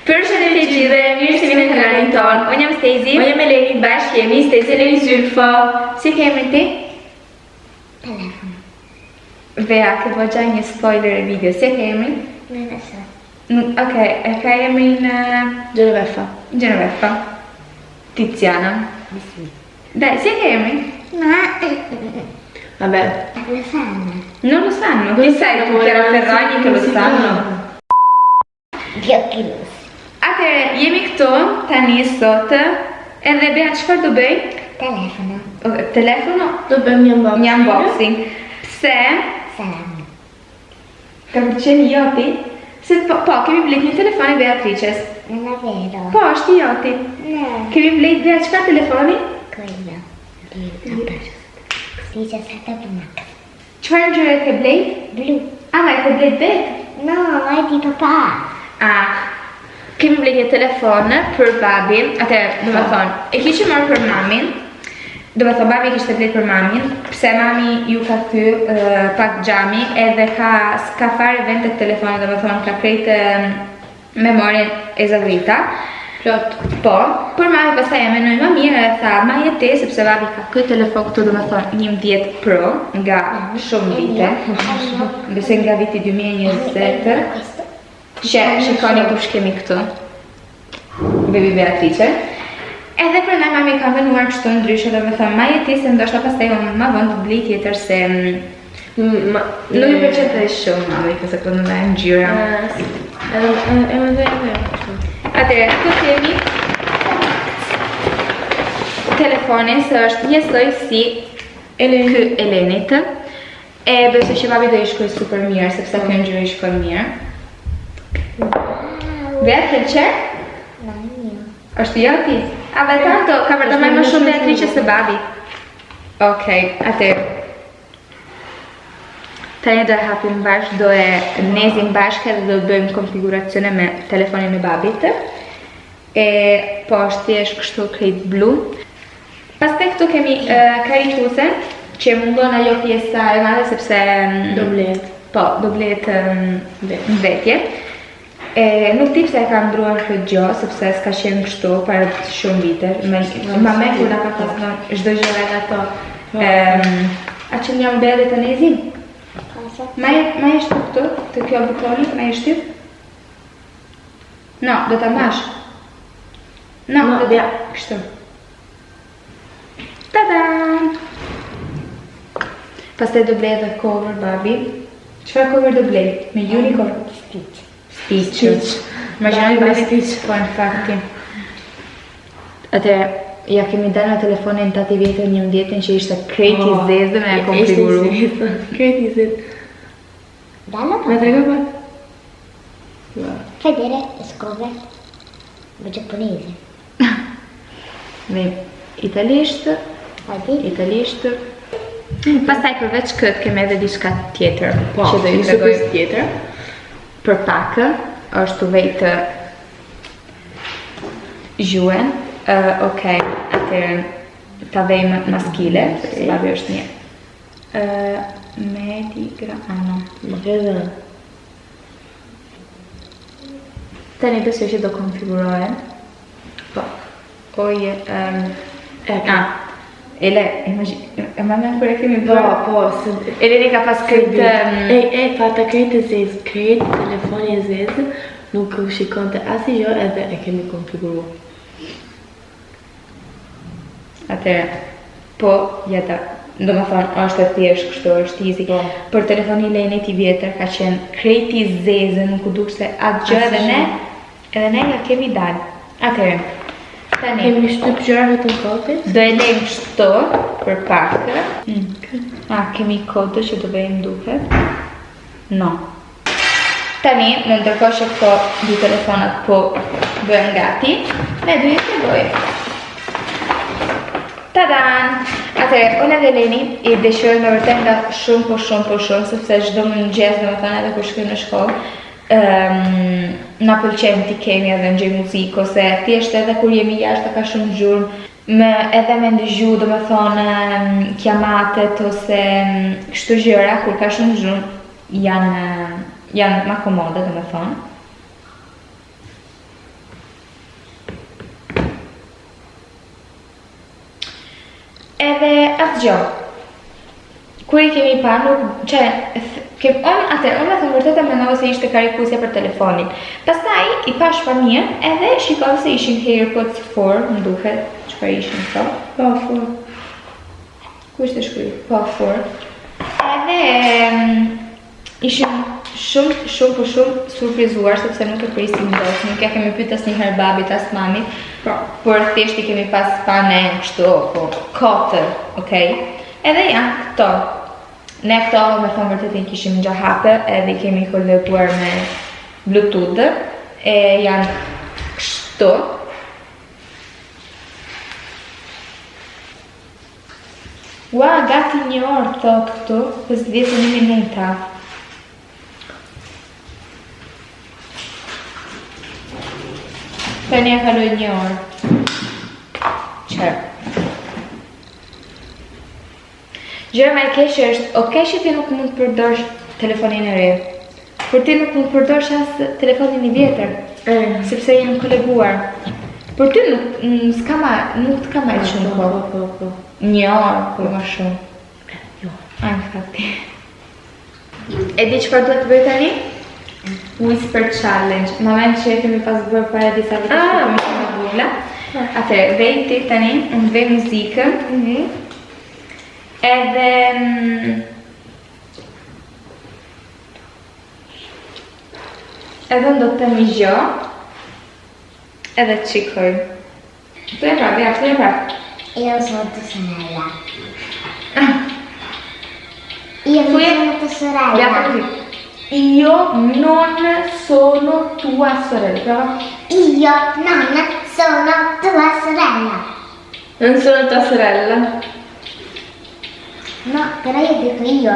Përshëndetje gjithëve, mirë se vini në kanalin ton. Unë jam Stezi. Unë jam Eleni, bashkë jemi Stezi Eleni Zylfo. Si kemi ti? Telefon. Vea, që po gjaj një spoiler e video. Si kemi? Në nësë. Okej, e ka jemi në Genoveffa. Tiziana. Dai, si kemi? Vabbè. Lo sanno. Non lo sanno, chi sai tu Chiara Ferragni che lo sanno? Gli occhi rossi. Atëherë, jemi këtu tani sot edhe Bea çfarë do bëj? Telefono. Telefono? Do bëjmë një Unboxing. Pse? Salam. Ka pëlqen joti? Se po, kemi blet një telefon i Beatrices. Non è vero. Po, është i joti. No. Kemi blet Bea çfarë telefoni? Quello. Si c'è stata prima. Çfarë ngjyre ke blet? Blu. Ma e ke blet vet? No, è di papà. Kemi blet një telefon për babin, do të thonë, e kishte marrë për mamin. Do të thonë, babi kishte blet për mamin, pse mami ju ka thyer pak xhami edhe ka fare vend të telefonit, do të thonë, ka krejtë memorien e zavrita. plot. Po, për mami pastaj e menoj më mirë e tha, ma jete, sepse babi ka këtë telefon këtu, do të thonë, 11 Pro, nga shumë vite, bese nga viti 2020. Shikoni kush kemi këtu. Bebi Beatrice. Edhe për në mami ka venuar kështu ndryshe, do me thëmë, ma jeti se ndoshta pastaj ma vënd të bli tjetër se nuk i përqet dhe shumë mami, këse këtë në ngjyra. Atëre, këtu kemi telefonin se është njësoj si ky Elenit. E besoj që babi do i shkoj super mirë, sepse kjo ngjyrë i shkoj mirë. Bea, të pëlqen? Është joti? Dhe tanto, ka vërtet më shumë Beatrice se babi. Okej, atëherë. Tani do e hapim bashkë, do e nezim bashkë edhe do bëjmë konfiguracione me telefonin e babit. E po është thjesht kështu krejt blu. Pastaj këtu kemi karitusen, që mungon ajo pjesa e madhe sepse Do blet. Po, do blet vetje. Nuk di pse e ka ndruar këtë gjë, sepse s'ka qenë kështu para shumë vite. Ma me kur na ka pasur çdo gjë nga ato. A që njëm bere të nezim? Ma e shtu këtu, të kjo butoni, ma e shtyp? No, do të mash. No, do të kështu. Tada! Pastaj do blej edhe cover, babi. Çfarë cover do blej? Me unicorn? Stitch. Imaginoj babi Stitch, po në fakti. Atëherë, ja kemi dalë në telefonin 8 vjetër 11 që ishte krejt i zezë me e konfiguru. Krejt i zezë. Dallo Me trega pak. vedere le scope giapponese. Me italisht. Italisht. Pastaj përveç këtë kemi edhe diçka tjetër që do i tregoj tjetër. për pak, është vetë zhuen. Okej, atëherë ta vejmë maskile, se babi është një. Medigrano. Tani besoj që do konfigurohen. Po. Oje, Ele, e mame kur e kemi bërë. Po. Eleni ka pas këtë... Fata krejt e zezë, krejt telefoni e zezë, nuk shikon të asi gjë edhe e kemi konfiguru. Atëherë, po, jeta, do më thonë, është e thjesht kështu, është easy. Për telefoni Elenit i vjetër ka qenë krejt i zezë, nuk u duk se atë gjë edhe ne nga kemi dalë. Atëherë, tani, Kemi shtyp gjëra vetëm kopit. do e lejmë kështu për pak. Kemi kodë që do bëjmë duket. No. Tani, në ndërkohë që këto dy telefonat po bëhen gati, ne do i tregojmë. Tadan! Atëherë, unë edhe Eleni i dëshiroj me vërtet nga shumë, sepse çdo mëngjes, domethënë edhe kur shkoj në shkollë, na pëlqen t'i kemi edhe ngjoj muzikë, ose thjesht edhe kur jemi jashtë ka shumë gjurmë, edhe me ndëgju, do me thonë, kiamatet ose kështu gjëra, kur ka shumë gjurmë, janë ma komode, do me thonë. asgjë. Kur I kemi pa nuk, unë me thëmë vërtet e mendova se ishte karikusja për telefonin. Pastaj I pash familjen edhe shikoj se ishin AirPods 4, më duket, çfarë ishin këto? Po, 4. Ku ishte shkruaj? Po, 4. Edhe ishin shumë surprizuar sepse nuk e prisim dot, nuk ja kemi pyet asnjëherë babit as mamit, por thjesht I kemi pas pane kështu, po 4, okay? Edhe janë këto. Ne këto me thëmë vërtet I kishim gja hape edhe I kemi kolekuar me Bluetooth e janë kështu. Ua, gati 1 orë këtu, 50 minuta. Tani ja kaloj 1 orë. Qërë. Gjëra më e keqe është, okay që ti nuk mund të përdorsh telefonin e re, por ti nuk mund të përdorsh as telefonin I vjetër, sepse janë koleguar. Por ty nuk të ka marrë shumë kohë. Po. 1 orë, po më shumë. Jo. Infatti. E di çfarë duhet të bëj tani? Whisper challenge. Moment që kemi pas bërë para disa vitesh që kemi qenë me vogla. Atëherë, vej ti tani, unë vej muzikën. Edhe unë do të temi gjë edhe të qikoj. Të e prap, ja, të e prap. Io sono tua sorella. Io sono tua sorella. Ja, così. Io non sono tua sorella. Prova. Io non sono tua sorella. Non sono tua sorella. No, però io dico io.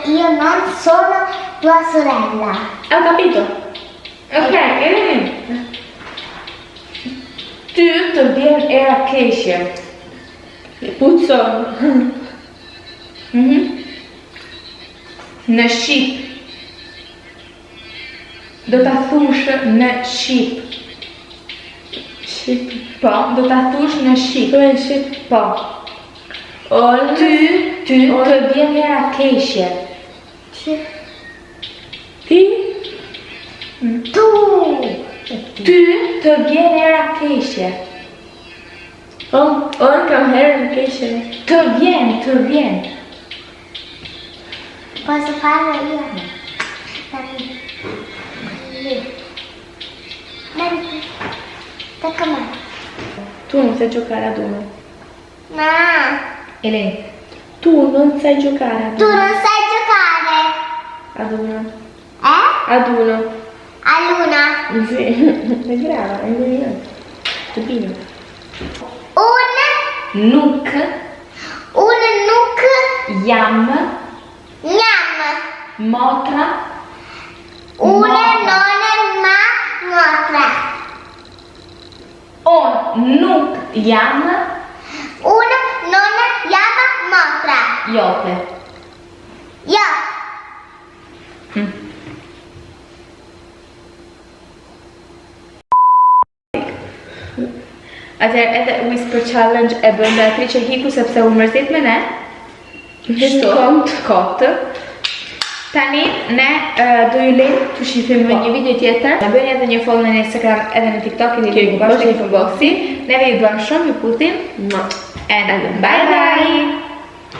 Io non sono tua sorella. Ho capito. Ok, ty të vjen era keqe. Puzzo. Në Shqip. Do ta thush në Shqip. Shqip. Po, do ta thush në Shqip. Po, në Shqip. Po. Ty të vjen era keqe. Ti? Tu. Ty të vjen era keqe. Unë kam herën keqe. Të vjen. Posso farlo io? Dai. Tocca a me. Tu non sai giocare ad uno. No. Eleni. Tu non sai giocare ad Tu uno. non sai giocare. Ad uno. Eh? Ad uno. A luna. Sì. È brava, hai indovinato. Stupino. Nuk jam Gnam. motra Una non ma motra. unë nuk jam Una non jam motra. jote. Jo. Atëherë edhe Whisper Challenge e bën atri që hiku sepse u mërzit me ne. Kotë. Tani ne do ju lejmë të shifim me një video tjetër. Na bëni edhe një follow në Instagram edhe në TikTok edhe në bashkë Infoboxi. Neve ju duam shumë, ju putim. And bye bye.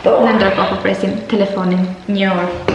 Ne ndërkohë po presim telefonin 1 orë.